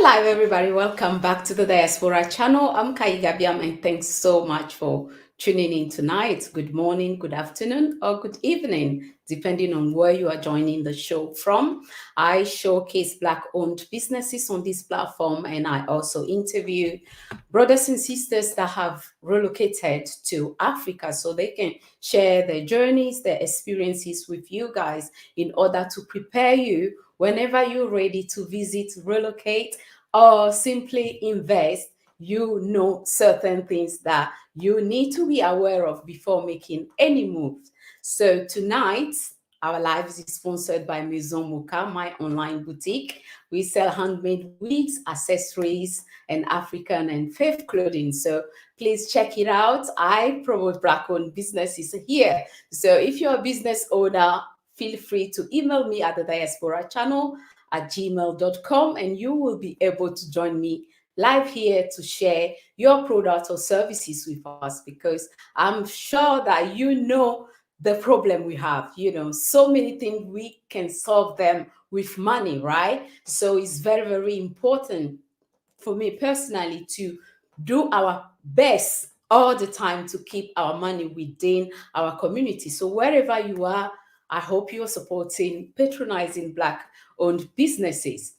Hello, everybody. Welcome back to the Diaspora channel. I'm Kai Gabiam, and thanks so much for tuning in tonight. Good morning, good afternoon, or good evening, depending on where you are joining the show from. I showcase Black-owned businesses on this platform, and I also interview brothers and sisters that have relocated to Africa so they can share their journeys, their experiences with you guys in order to prepare you whenever you're ready to visit, relocate, or simply invest. You know certain things that you need to be aware of before making any moves. So tonight, our live is sponsored by Maison Mocha, my online boutique. We sell handmade wigs, accessories, and African and faith clothing. So please check it out. I promote Black-owned businesses here. So if you're a business owner, feel free to email me at the diaspora channel at gmail.com, and you will be able to join me live here to share your products or services with us, because I'm sure that you know the problem we have. So many things we can solve them with money, right? So it's very, very important for me personally to do our best all the time to keep our money within our community. So wherever you are, I hope you're supporting, patronizing Black-owned businesses.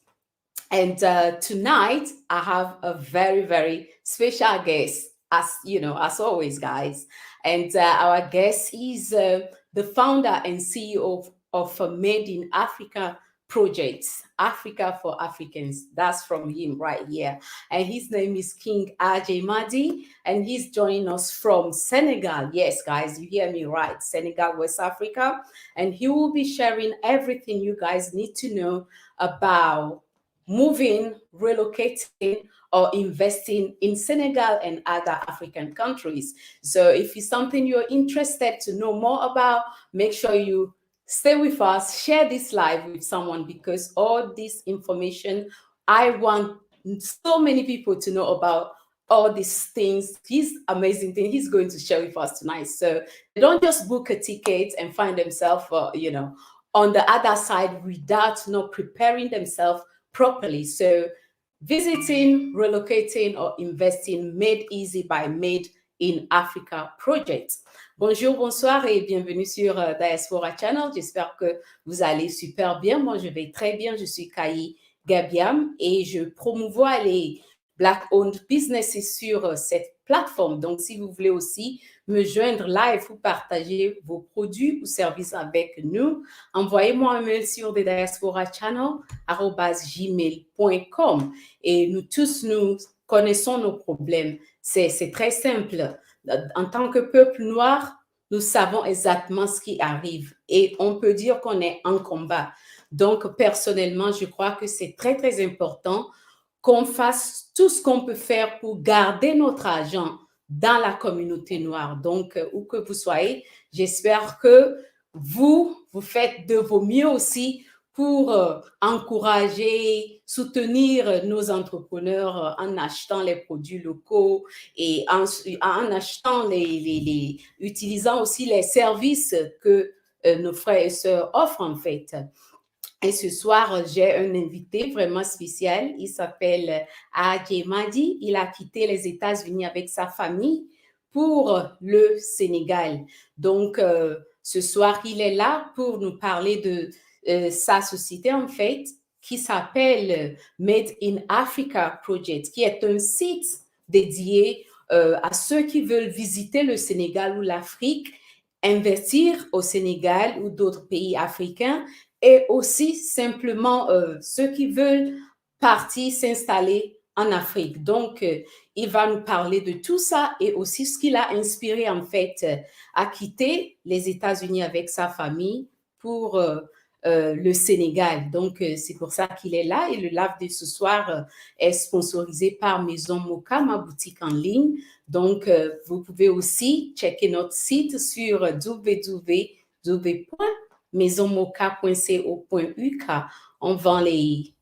And tonight, I have a very, very special guest, as always, guys. And our guest is the founder and CEO of Made in Africa projects, Africa for Africans. That's from him right here. And his name is King RJ Mahdi, and he's joining us from Senegal. Yes, guys, you hear me right, Senegal, West Africa. And he will be sharing everything you guys need to know about moving, relocating, or investing in Senegal and other African countries. So if it's something you're interested to know more about, make sure you stay with us, share this live with someone, because all this information, I want so many people to know about all these things, these amazing things he's going to share with us tonight. So they don't just book a ticket and find themselves, on the other side without not preparing themselves properly. So visiting, relocating, or investing made easy by Made in Africa Project. Bonjour, bonsoir et bienvenue sur Diaspora Channel. J'espère que vous allez super bien. Moi, je vais très bien. Je suis Kai Gabiam et je promouvois les Black-owned businesses sur cette plateforme. Donc, si vous voulez aussi me joindre live ou partager vos produits ou services avec nous, envoyez-moi un mail sur thediasporachannel@gmail.com. Et nous tous, nous connaissons nos problèmes. C'est très simple. En tant que peuple noir, nous savons exactement ce qui arrive et on peut dire qu'on est en combat. Donc, personnellement, je crois que c'est très, très important qu'on fasse tout ce qu'on peut faire pour garder notre argent dans la communauté noire. Donc, où que vous soyez, j'espère que vous faites de vos mieux aussi pour encourager, soutenir nos entrepreneurs en achetant les produits locaux et en achetant utilisant aussi les services que nos frères et sœurs offrent en fait. Et ce soir, j'ai un invité vraiment spécial. Il s'appelle RJ Mahdi. Il a quitté les États-Unis avec sa famille pour le Sénégal. Donc, ce soir, il est là pour nous parler de sa société, en fait, qui s'appelle Made in Africa Project, qui est un site dédié à ceux qui veulent visiter le Sénégal ou l'Afrique, investir au Sénégal ou d'autres pays africains, et aussi simplement ceux qui veulent partir s'installer en Afrique. Donc, il va nous parler de tout ça et aussi ce qui l'a inspiré en fait à quitter les États-Unis avec sa famille pour le Sénégal. Donc, c'est pour ça qu'il est là. Et le live de ce soir est sponsorisé par Maison Mocha, ma boutique en ligne. Donc, vous pouvez aussi checker notre site sur www.maisonmocha.co.uk. On vend les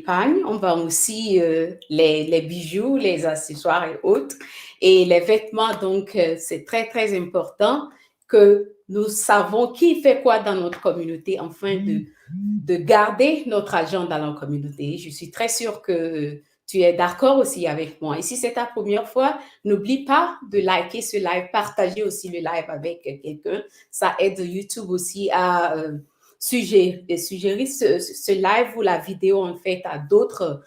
pagnes, on vend aussi les bijoux, les accessoires et autres. Et les vêtements, donc, c'est très, très important que nous savons qui fait quoi dans notre communauté afin de garder notre argent dans la communauté. Je suis très sûre que tu es d'accord aussi avec moi. Et si c'est ta première fois, n'oublie pas de liker ce live, partager aussi le live avec quelqu'un. Ça aide YouTube aussi à suggérer ce live ou la vidéo en fait à d'autres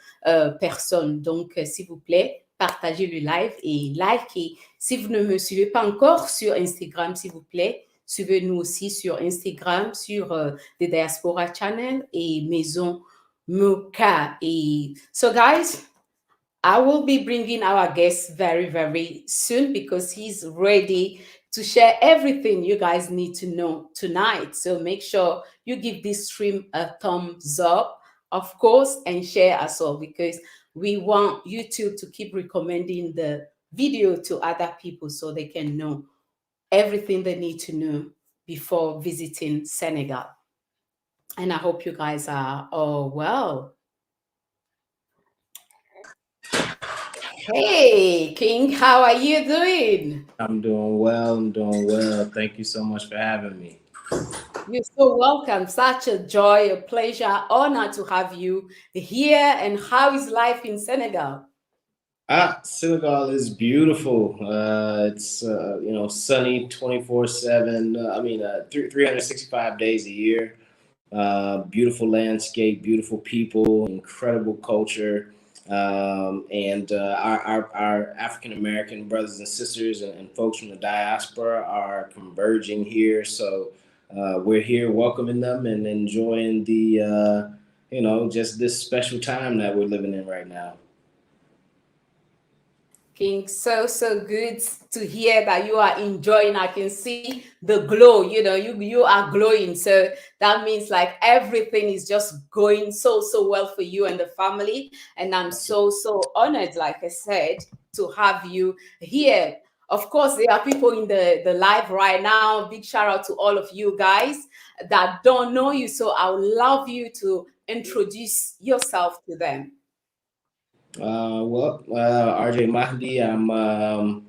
personnes. Donc, s'il vous plaît, partagez le live et likez. Si vous ne me suivez pas encore sur Instagram, s'il vous plaît, suivez-nous aussi sur Instagram, sur the Diaspora Channel et Maison Moka. Et so, guys, I will be bringing our guest very, very soon because he's ready to share everything you guys need to know tonight. So make sure you give this stream a thumbs up, of course, and share as well because we want YouTube to keep recommending the video to other people so they can know everything they need to know before visiting Senegal. And I hope you guys are all well. Hey, King, how are you doing? I'm doing well. I'm doing well. Thank you so much for having me. You're so welcome. Such a joy, a pleasure, honor to have you here. And how is life in Senegal? Senegal is beautiful. It's sunny 24/7. 365 days a year. Beautiful landscape, beautiful people, incredible culture, and our African American brothers and sisters and folks from the diaspora are converging here. So we're here welcoming them and enjoying the just this special time that we're living in right now. King, so good to hear that you are enjoying. I can see the glow. You are glowing. So that means like everything is just going so well for you and the family. And I'm so honored, like I said, to have you here. Of course, there are people in the live right now. Big shout out to all of you guys that don't know you. So I would love you to introduce yourself to them. RJ Mahdi, I'm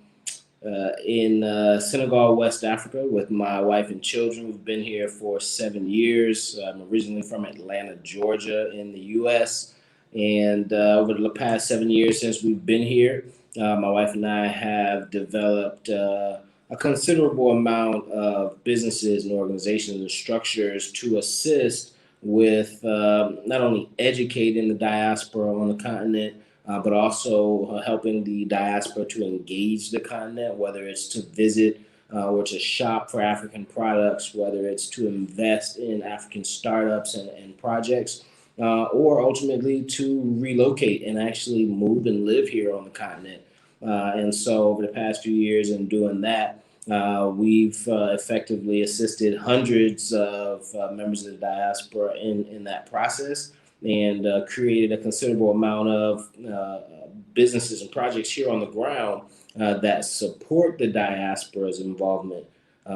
in Senegal, West Africa, with my wife and children. We've been here for 7 years. I'm originally from Atlanta, Georgia, in the U.S. And over the past 7 years since we've been here, my wife and I have developed a considerable amount of businesses and organizations and structures to assist with not only educating the diaspora on the continent, but also helping the diaspora to engage the continent, whether it's to visit or to shop for African products, whether it's to invest in African startups and projects, or ultimately to relocate and actually move and live here on the continent. And so over the past few years in doing that, we've effectively assisted hundreds of members of the diaspora in that process, and created a considerable amount of businesses and projects here on the ground that support the diaspora's involvement.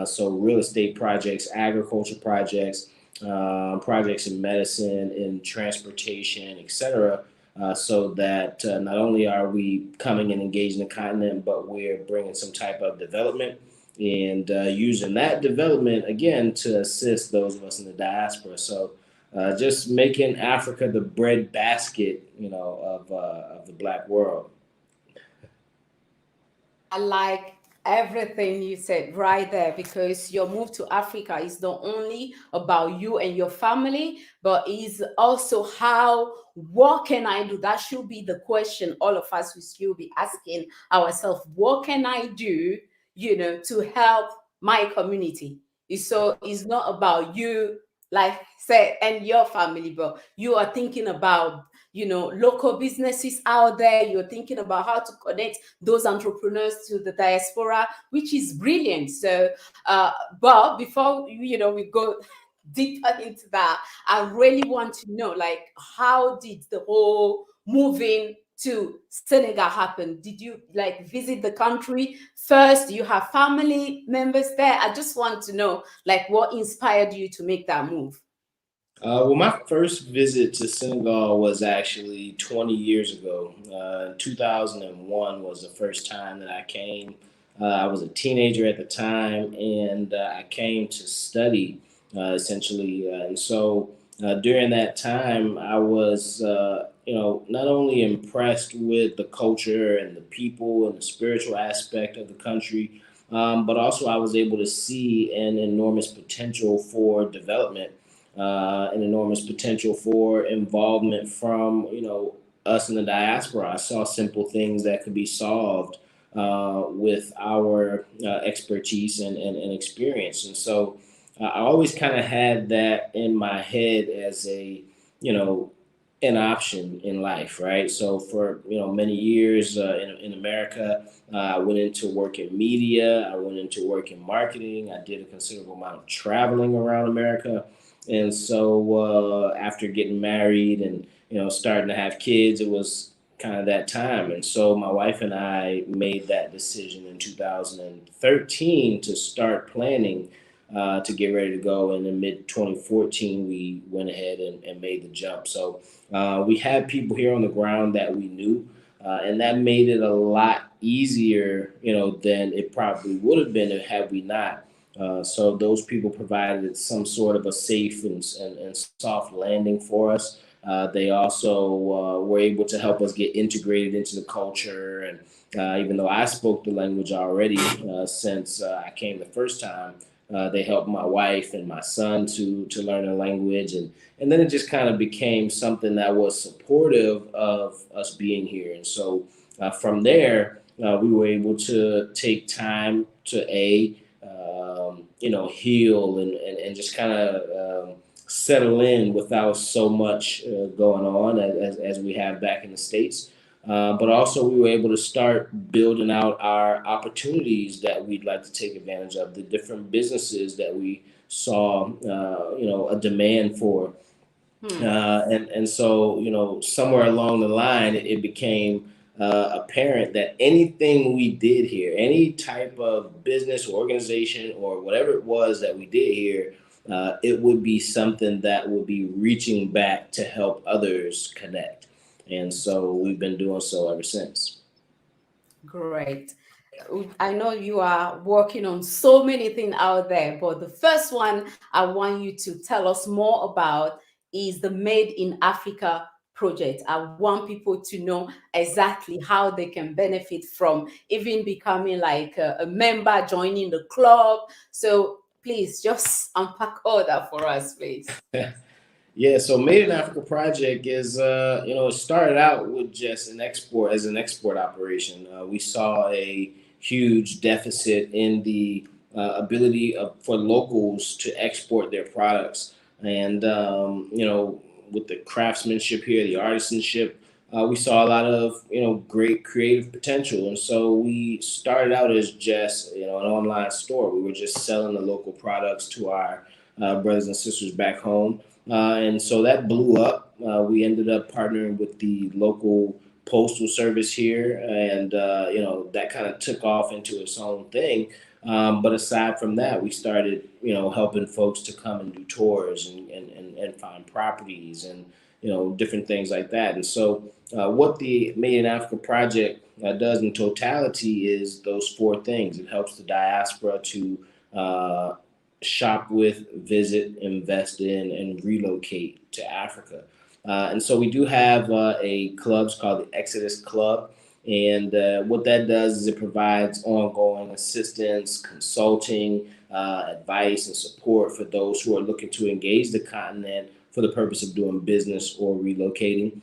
So real estate projects, agriculture projects, projects in medicine, in transportation, etc. So that not only are we coming and engaging the continent, but we're bringing some type of development and using that development again to assist those of us in the diaspora. So just making Africa the bread basket, of the Black world. I like everything you said right there because your move to Africa is not only about you and your family, but is also what can I do? That should be the question all of us will still be asking ourselves. What can I do, to help my community? It's not about you, like said, and your family, but you are thinking about local businesses out there. You're thinking about how to connect those entrepreneurs to the diaspora, which is brilliant. So, but before we go deeper into that, I really want to know, like, how did the whole moving to Senegal happen? Did you like visit the country first? Do you have family members there? I just want to know, like, what inspired you to make that move? My first visit to Senegal was actually 20 years ago. 2001 was the first time that I came. I was a teenager at the time, and I came to study essentially. And so during that time, I was, not only impressed with the culture and the people and the spiritual aspect of the country, but also I was able to see an enormous potential for development, an enormous potential for involvement from, us in the diaspora. I saw simple things that could be solved with our expertise and experience. And so I always kind of had that in my head as you know, an option in life, right? So for many years in America, I went into work in media. I went into work in marketing. I did a considerable amount of traveling around America, and so after getting married and starting to have kids, it was kind of that time. And so my wife and I made that decision in 2013 to start planning to get ready to go. And in mid 2014, we went ahead and made the jump. So we had people here on the ground that we knew, and that made it a lot easier, than it probably would have been had we not. So those people provided some sort of a safe and soft landing for us. They also were able to help us get integrated into the culture. And even though I spoke the language already since I came the first time, they helped my wife and my son to learn the language. And then it just kind of became something that was supportive of us being here. And so from there, we were able to take time to heal and just kind of settle in without so much going on as we have back in the States. But also, we were able to start building out our opportunities that we'd like to take advantage of, the different businesses that we saw, a demand for. And so, somewhere along the line, it became apparent that anything we did here, any type of business or organization or whatever it was that we did here, it would be something that would be reaching back to help others connect. And so we've been doing so ever since. Great. I know you are working on so many things out there, but the first one I want you to tell us more about is the Made in Africa project. I want people to know exactly how they can benefit from even becoming like a member, joining the club. So please just unpack all that for us, please. Yeah, so Made in Africa project is, it started out with just an export operation. We saw a huge deficit in the ability for locals to export their products. And, with the craftsmanship here, the artisanship, we saw a lot of, great creative potential. And so we started out as just, an online store. We were just selling the local products to our brothers and sisters back home. And so that blew up. We ended up partnering with the local postal service here, and that kind of took off into its own thing. But aside from that, we started helping folks to come and do tours and find properties and different things like that. And so what the Made in Africa project does in totality is those four things. It helps the diaspora to shop with, visit, invest in, and relocate to Africa. And so we do have a club called the Exodus Club. And what that does is it provides ongoing assistance, consulting, advice, and support for those who are looking to engage the continent for the purpose of doing business or relocating.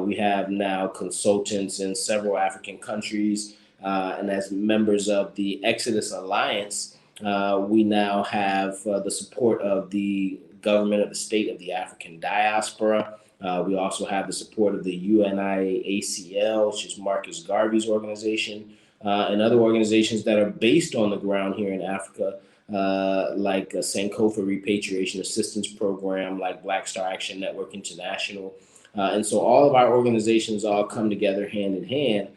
We have now consultants in several African countries. And as members of the Exodus Alliance, we now have the support of the government of the state of the African diaspora. We also have the support of the UNIACL, which is Marcus Garvey's organization, and other organizations that are based on the ground here in Africa, like Sankofa Repatriation Assistance Program, like Black Star Action Network International. And so all of our organizations all come together hand in hand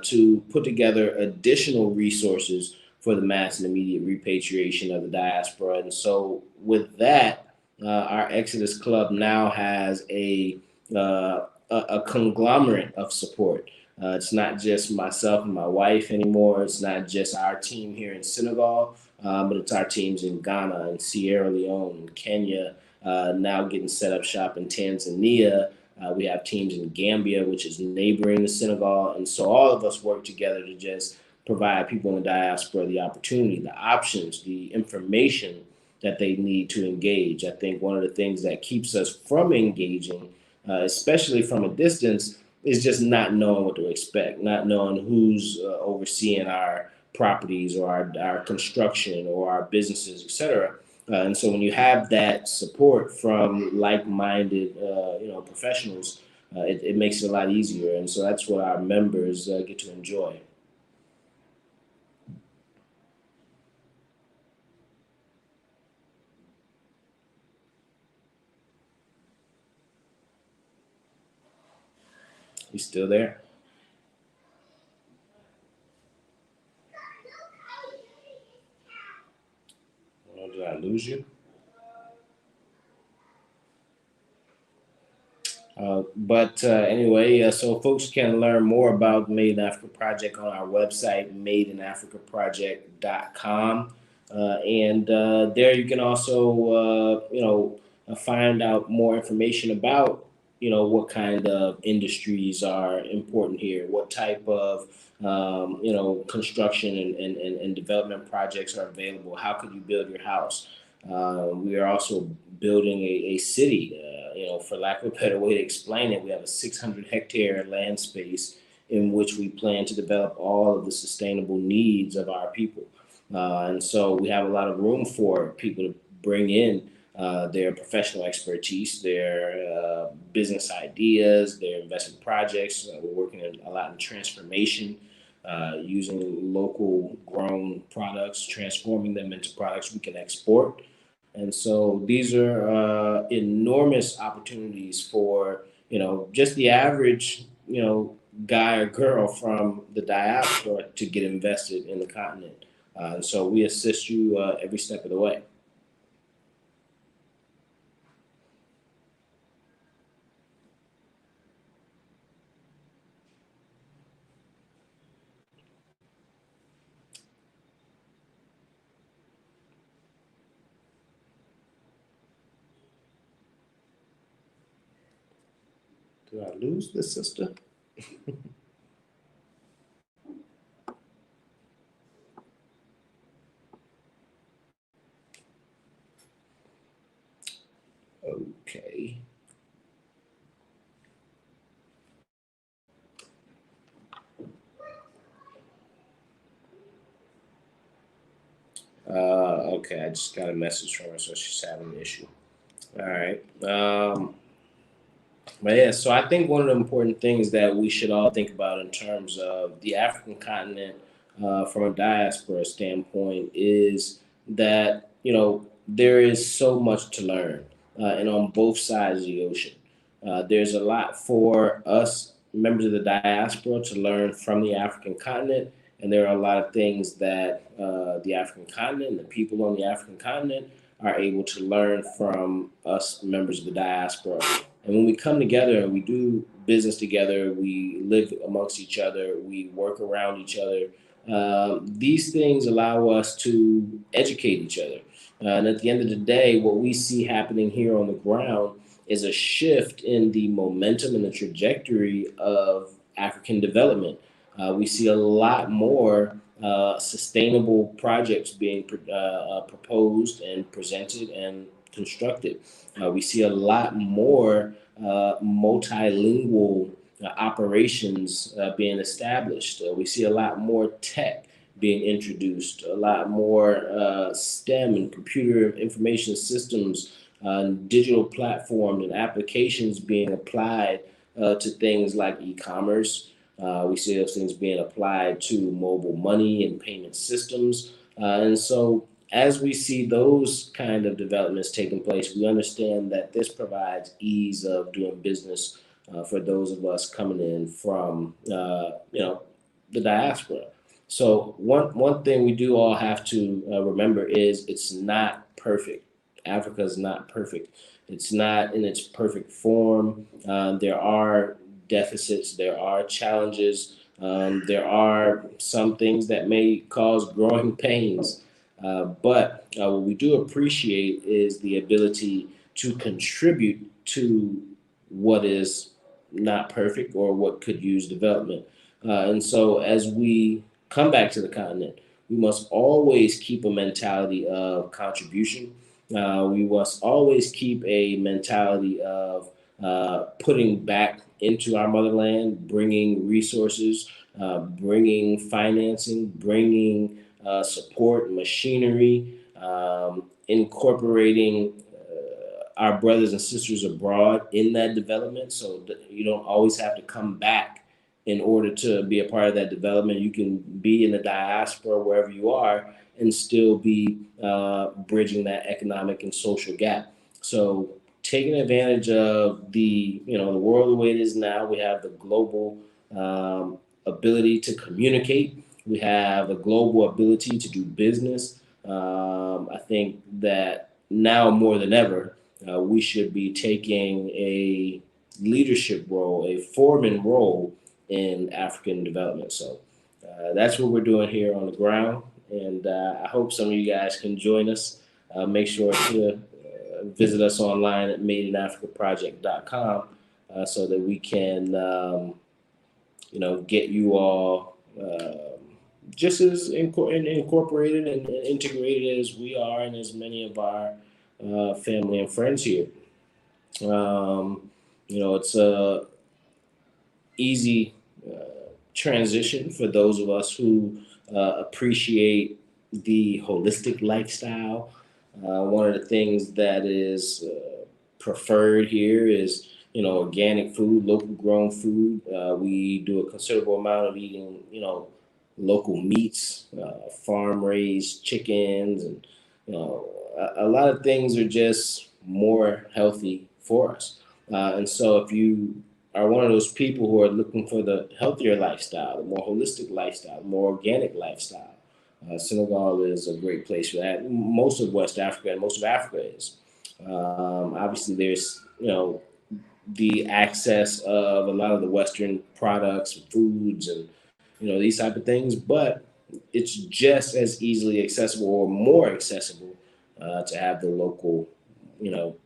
to put together additional resources for the mass and immediate repatriation of the diaspora. And so with that, our Exodus Club now has a conglomerate of support. It's not just myself and my wife anymore. It's not just our team here in Senegal, but it's our teams in Ghana and Sierra Leone and Kenya, now getting set up shop in Tanzania. We have teams in Gambia, which is neighboring the Senegal. And so all of us work together to just provide people in the diaspora the opportunity, the options, the information that they need to engage. I think one of the things that keeps us from engaging, especially from a distance, is just not knowing what to expect, not knowing who's overseeing our properties or our construction or our businesses, etc. And so when you have that support from like-minded, professionals, it makes it a lot easier. And so that's what our members get to enjoy. You still there? Oh, did I lose you? But anyway, so folks can learn more about the Made in Africa Project on our website, madeinafricaproject.com. And there you can also, find out more information about, what kind of industries are important here, what type of, construction and development projects are available, how could you build your house. We are also building a city. For lack of a better way to explain it, we have a 600-hectare land space in which we plan to develop all of the sustainable needs of our people. And so we have a lot of room for people to bring in their professional expertise, their business ideas, their investment projects. We're working a lot in transformation, using local grown products, transforming them into products we can export. And so these are enormous opportunities for, just the average, guy or girl from the diaspora to get invested in the continent. And so we assist you every step of the way. Did I lose this sister? Okay. Okay, I just got a message from her, so she's having an issue. All right. But yeah, so I think one of the important things that we should all think about in terms of the African continent from a diaspora standpoint is that, there is so much to learn, and on both sides of the ocean. There's a lot for us, members of the diaspora, to learn from the African continent, and there are a lot of things that the African continent and the people on the African continent are able to learn from us, members of the diaspora. And when we come together and we do business together, we live amongst each other, we work around each other. These things allow us to educate each other. And at the end of the day, what we see happening here on the ground is a shift in the momentum and the trajectory of African development. We see a lot more sustainable projects being proposed and presented and constructed. We see a lot more multilingual operations being established. We see a lot more tech being introduced, a lot more STEM and computer information systems, digital platforms and applications being applied to things like e-commerce. We see those things being applied to mobile money and payment systems. And so as we see those kind of developments taking place, we understand that this provides ease of doing business for those of us coming in from, the diaspora. So one thing we do all have to remember is it's not perfect. Africa is not perfect. It's not in its perfect form. There are deficits, there are challenges, there are some things that may cause growing pains. But what we do appreciate is the ability to contribute to what is not perfect or what could use development. And so as we come back to the continent, we must always keep a mentality of contribution. We must always keep a mentality of putting back into our motherland, bringing resources, bringing financing, bringing support, machinery, incorporating our brothers and sisters abroad in that development, so that you don't always have to come back in order to be a part of that development. You can be in the diaspora wherever you are and still be bridging that economic and social gap. So taking advantage of the world the way it is now, we have the global ability to communicate. We have a global ability to do business. I think that now more than ever, we should be taking a leadership role, a foreman role in African development. So that's what we're doing here on the ground. And I hope some of you guys can join us. Make sure to visit us online at madeinafricaproject.com so that we can, get you all just as incorporated and integrated as we are, and as many of our family and friends here. It's a easy transition for those of us who appreciate the holistic lifestyle. One of the things that is preferred here is organic food, local grown food. We do a considerable amount of eating local meats, farm raised chickens, and a lot of things are just more healthy for us. And so if you are one of those people who are looking for the healthier lifestyle, the more holistic lifestyle, the more organic lifestyle, Senegal is a great place for that. Most of West Africa and most of Africa is. Obviously, there's the access of a lot of the Western products, foods, and these type of things, but it's just as easily accessible or more accessible to have the local,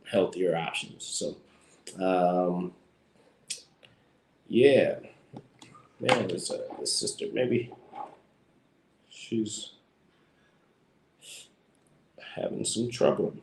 healthier options. So, yeah, man, this sister, maybe she's having some trouble.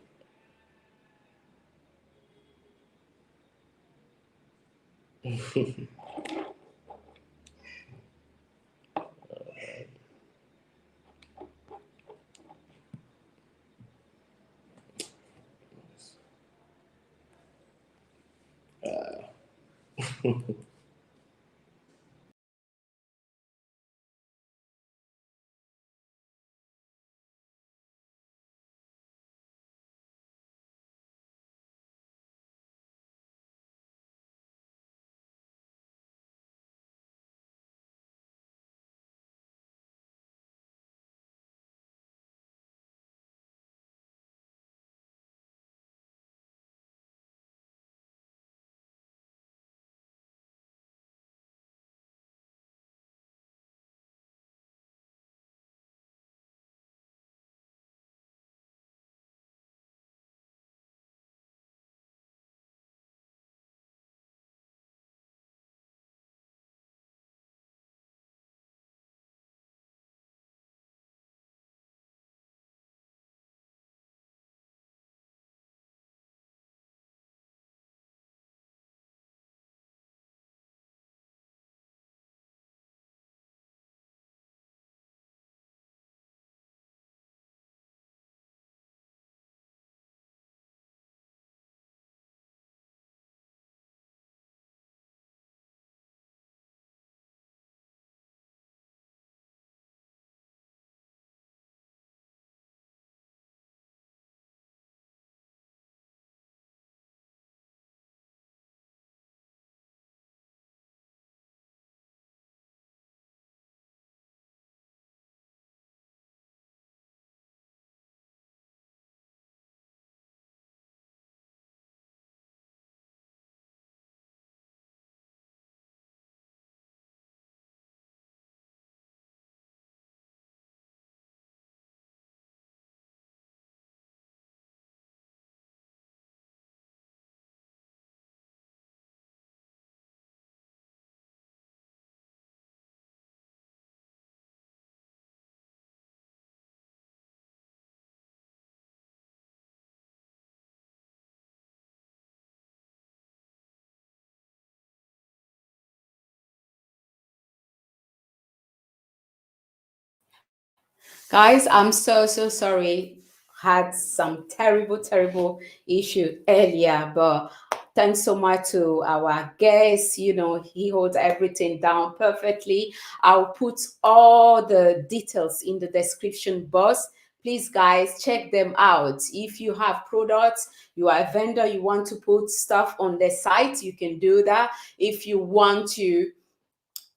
Guys, I'm so sorry. Had some terrible issue earlier, but thanks so much to our guest. You know, he holds everything down perfectly. I'll put all the details in the description box. Please, guys, check them out. If you have products, you are a vendor, you want to put stuff on the site, you can do that. If you want to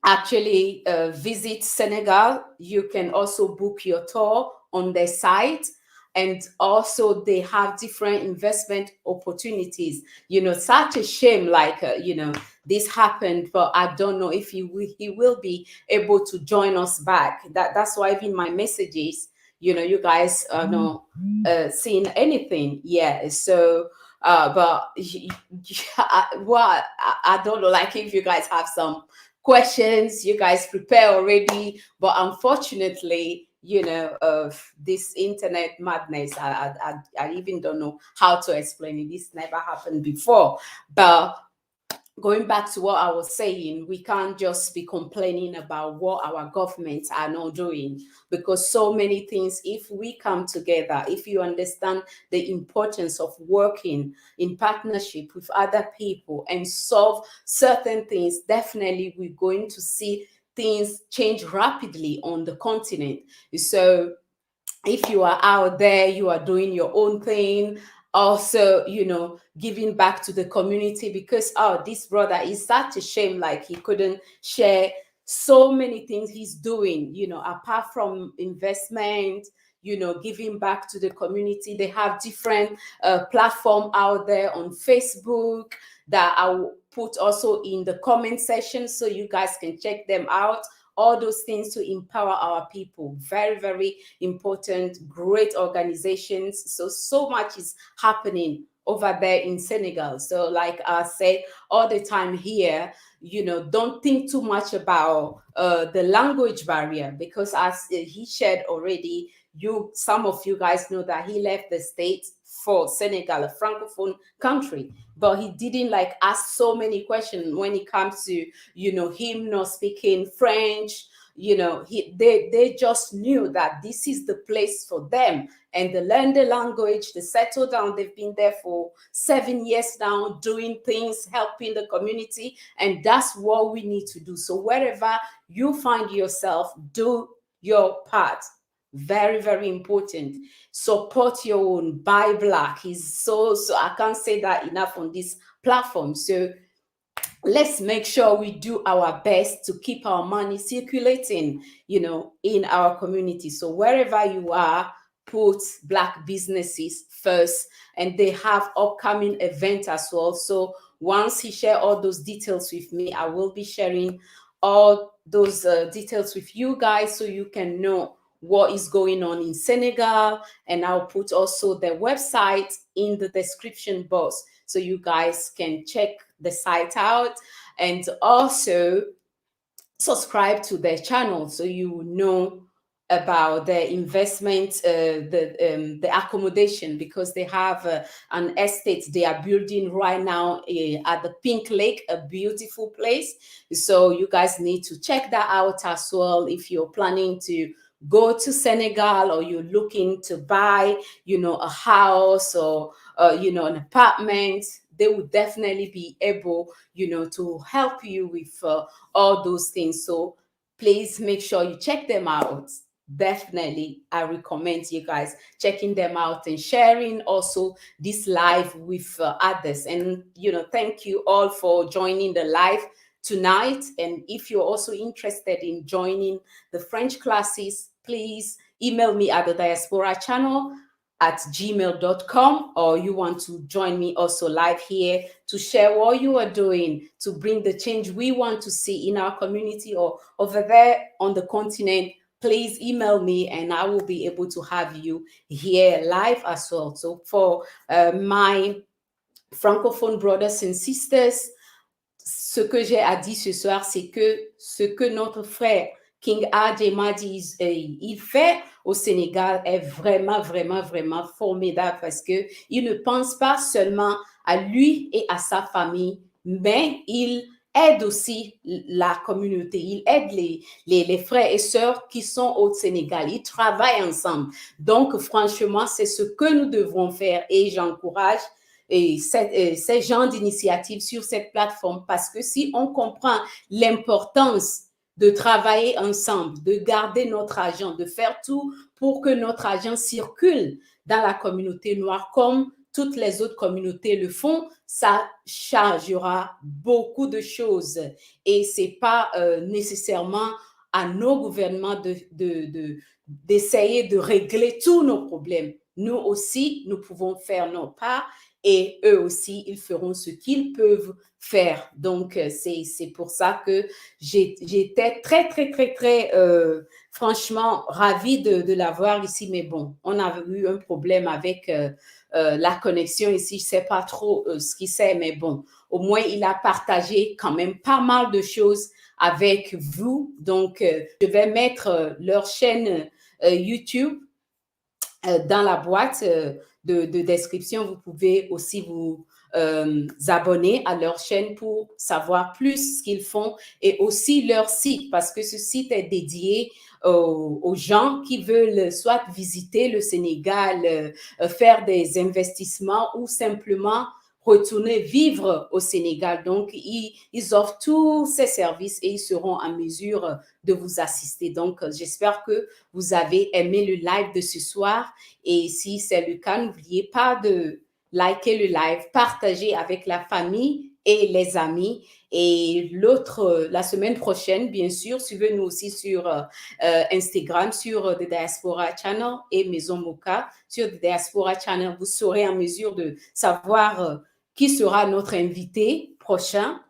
actually visit Senegal, you can also book your tour on their site. And also, they have different investment opportunities. You know, such a shame, like, this happened, but I don't know if he will be able to join us back. That's why even my messages, you guys are not seeing anything. Yeah. So, but well, I don't know, like if you guys have some questions, you guys prepare already, but unfortunately, of this internet madness, I even don't know how to explain it. This never happened before. But going back to what I was saying, we can't just be complaining about what our governments are not doing, because so many things, if we come together, if you understand the importance of working in partnership with other people and solve certain things, definitely we're going to see things change rapidly on the continent. So if you are out there, you are doing your own thing, also, giving back to the community, because this brother is such a shame, like he couldn't share so many things he's doing, apart from investment, giving back to the community. They have different platform out there on Facebook that I will put also in the comment section, so you guys can check them out. All those things to empower our people. Very important, great organizations. So much is happening over there in Senegal. So like I say all the time here, don't think too much about the language barrier, because as he shared already, some of you guys know that he left the States for Senegal, a francophone country, but he didn't like ask so many questions when it comes to him not speaking French. They just knew that this is the place for them, and they learn the language, they settle down. They've been there for 7 years now, doing things, helping the community, and that's what we need to do. So wherever you find yourself, do your part. Very important. Support your own. Buy black is so I can't say that enough on this platform. So let's make sure we do our best to keep our money circulating, in our community. So wherever you are, put black businesses first, and they have upcoming events as well. So once he share all those details with me, I will be sharing all those details with you guys, so you can know what is going on in Senegal. And I'll put also the website in the description box, so you guys can check the site out, and also subscribe to their channel, so you know about the investment, the accommodation, because they have an estate they are building right now at the Pink Lake, a beautiful place. So you guys need to check that out as well if you're planning to go to Senegal, or you're looking to buy, a house, or an apartment. They would definitely be able, to help you with all those things. So please make sure you check them out. Definitely, I recommend you guys checking them out and sharing also this live with others. And thank you all for joining the live tonight. And if you're also interested in joining the French classes, please email me at the diaspora channel at gmail.com, or you want to join me also live here to share what you are doing to bring the change we want to see in our community or over there on the continent, please email me and I will be able to have you here live as well. So for my francophone brothers and sisters, ce que j'ai à dire ce soir, c'est que ce que notre frère King RJ Mahdi il fait au Sénégal est vraiment formidable, parce que il ne pense pas seulement à lui et à sa famille, mais il aide aussi la communauté, il aide les frères et sœurs qui sont au Sénégal, ils travaillent ensemble. Donc, franchement, c'est ce que nous devons faire et j'encourage ces genres d'initiatives sur cette plateforme parce que si on comprend l'importance de travailler ensemble, de garder notre argent, de faire tout pour que notre argent circule dans la communauté noire comme toutes les autres communautés le font, ça chargera beaucoup de choses. Et ce n'est pas nécessairement à nos gouvernements d'essayer de régler tous nos problèmes. Nous aussi, nous pouvons faire nos parts et eux aussi, ils feront ce qu'ils peuvent faire. Donc, c'est pour ça que j'étais très, franchement, ravie de l'avoir ici. Mais bon, on a eu un problème avec la connexion ici. Je ne sais pas trop ce qu'il sait, mais bon, au moins, il a partagé quand même pas mal de choses avec vous. Donc, je vais mettre leur chaîne YouTube dans la boîte de description. Vous pouvez aussi vous abonner à leur chaîne pour savoir plus ce qu'ils font et aussi leur site parce que ce site est dédié aux gens qui veulent soit visiter le Sénégal, faire des investissements ou simplement retourner vivre au Sénégal. Donc, ils offrent tous ces services et ils seront en mesure de vous assister. Donc, j'espère que vous avez aimé le live de ce soir. Et si c'est le cas, n'oubliez pas de liker le live, partager avec la famille et les amis. Et la semaine prochaine, bien sûr, suivez-nous aussi sur Instagram, sur The Diaspora Channel et Maison Moka. Sur The Diaspora Channel, vous serez en mesure de savoir qui sera notre invité prochain.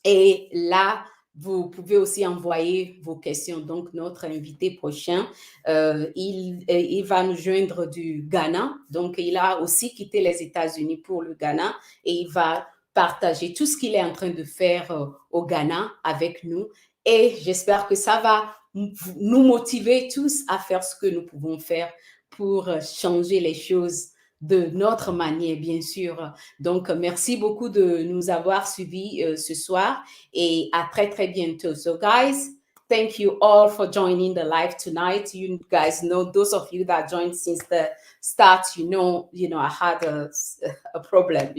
Et là, vous pouvez aussi envoyer vos questions. Donc, notre invité prochain, il va nous joindre du Ghana. Donc, il a aussi quitté les États-Unis pour le Ghana et il va partager tout ce qu'il est en train de faire au Ghana avec nous. Et j'espère que ça va nous motiver tous à faire ce que nous pouvons faire pour changer les choses de notre manière, bien sûr. Donc, merci beaucoup de nous avoir suivis ce soir et à très bientôt. So, guys, thank you all for joining the live tonight. You guys know, those of you that joined since the start, you know, I had a problem,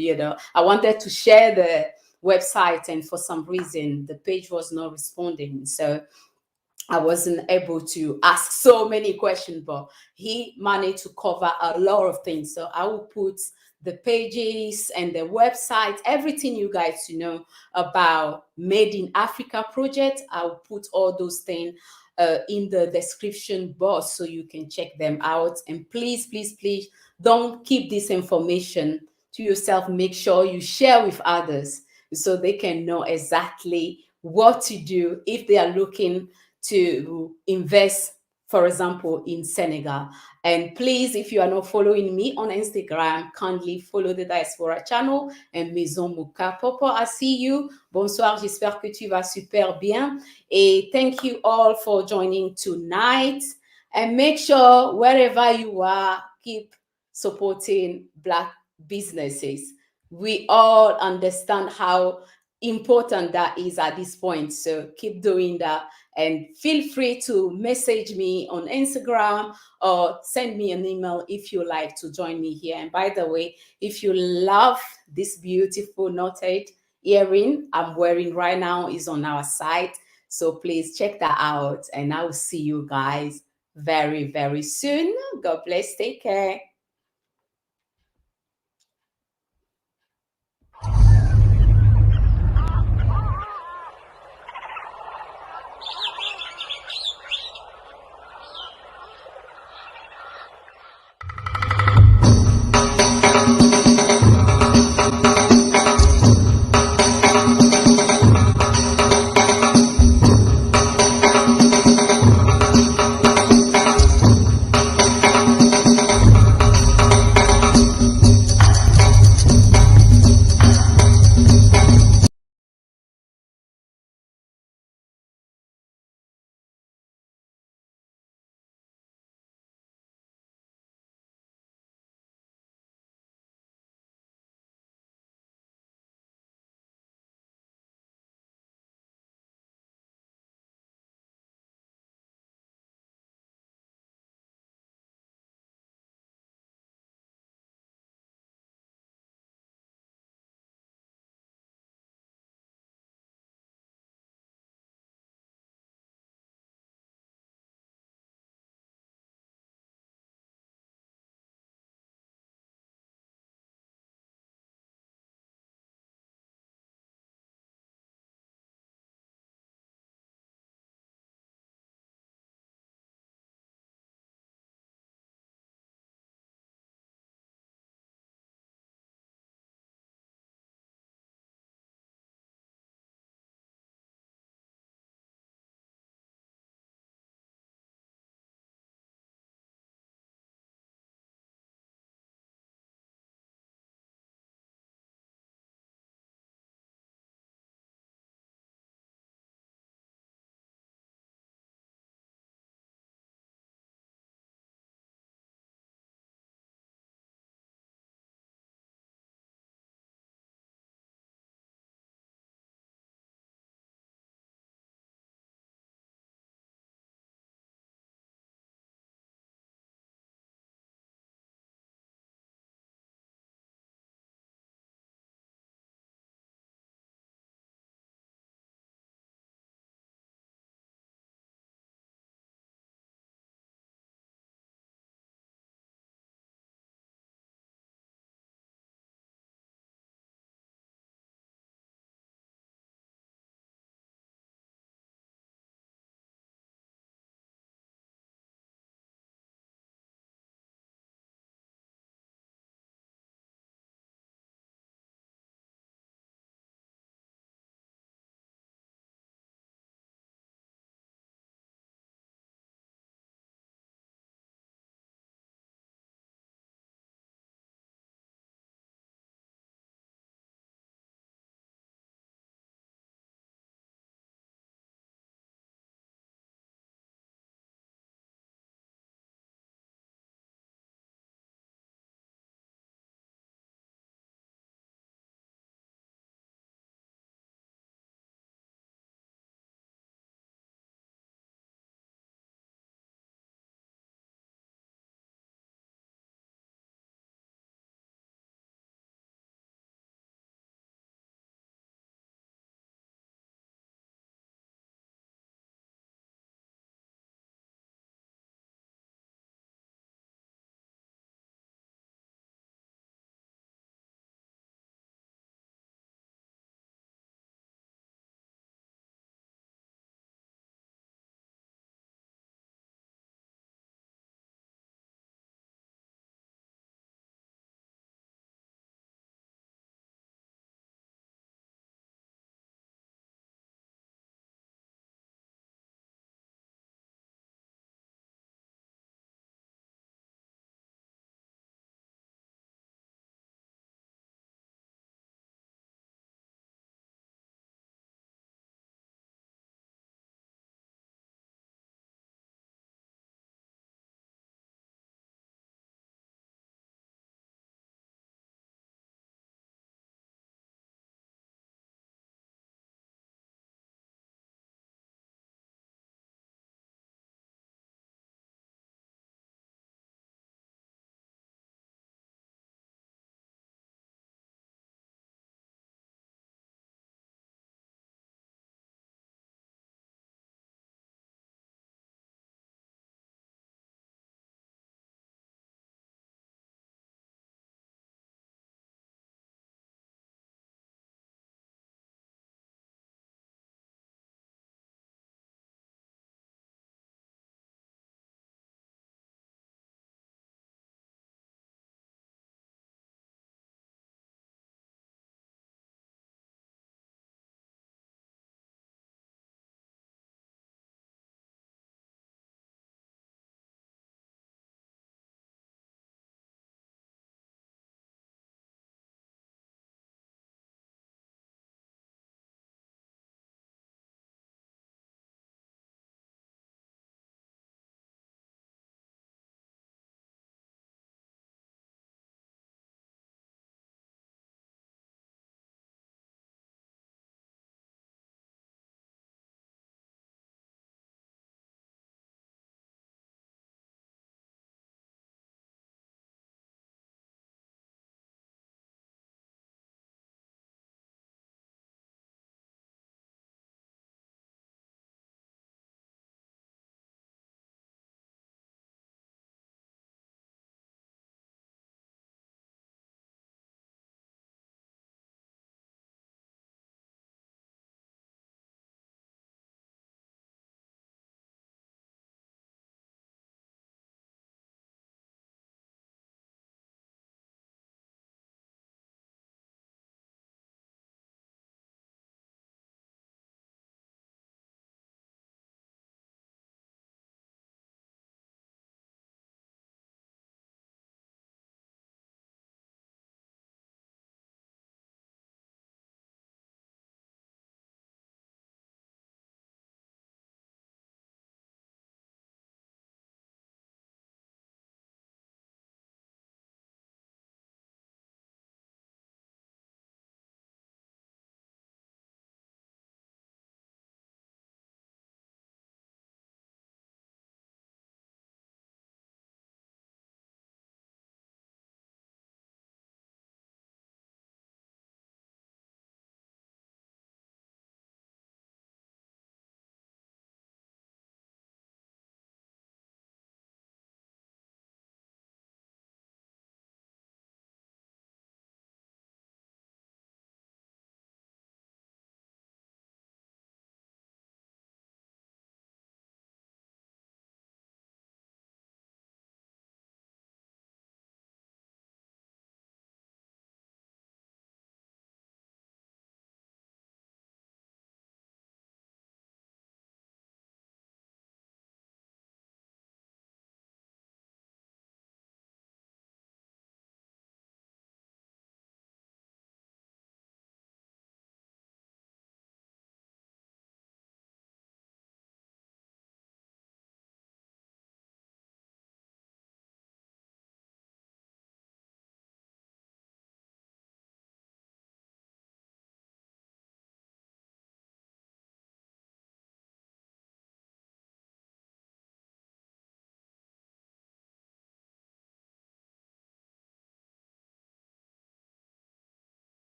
I wanted to share the website and for some reason the page was not responding. So I wasn't able to ask so many questions, but he managed to cover a lot of things. So I will put the pages and the website, everything you guys know about Made in Africa project. I'll put all those things in the description box so you can check them out. And please don't keep this information to yourself. Make sure you share with others so they can know exactly what to do if they are looking to invest, for example, in Senegal. And please, if you are not following me on Instagram, kindly follow the Diaspora Channel and Maison Moka. Popo, I see you. Bonsoir, j'espère que tu vas super bien. Et thank you all for joining tonight. And make sure wherever you are, keep supporting Black businesses. We all understand how important that is at this point. So keep doing that. And feel free to message me on Instagram or send me an email if you like to join me here. And by the way, if you love this beautiful knotted earring I'm wearing right now is on our site. So please check that out. And I will see you guys very soon. God bless. Take care.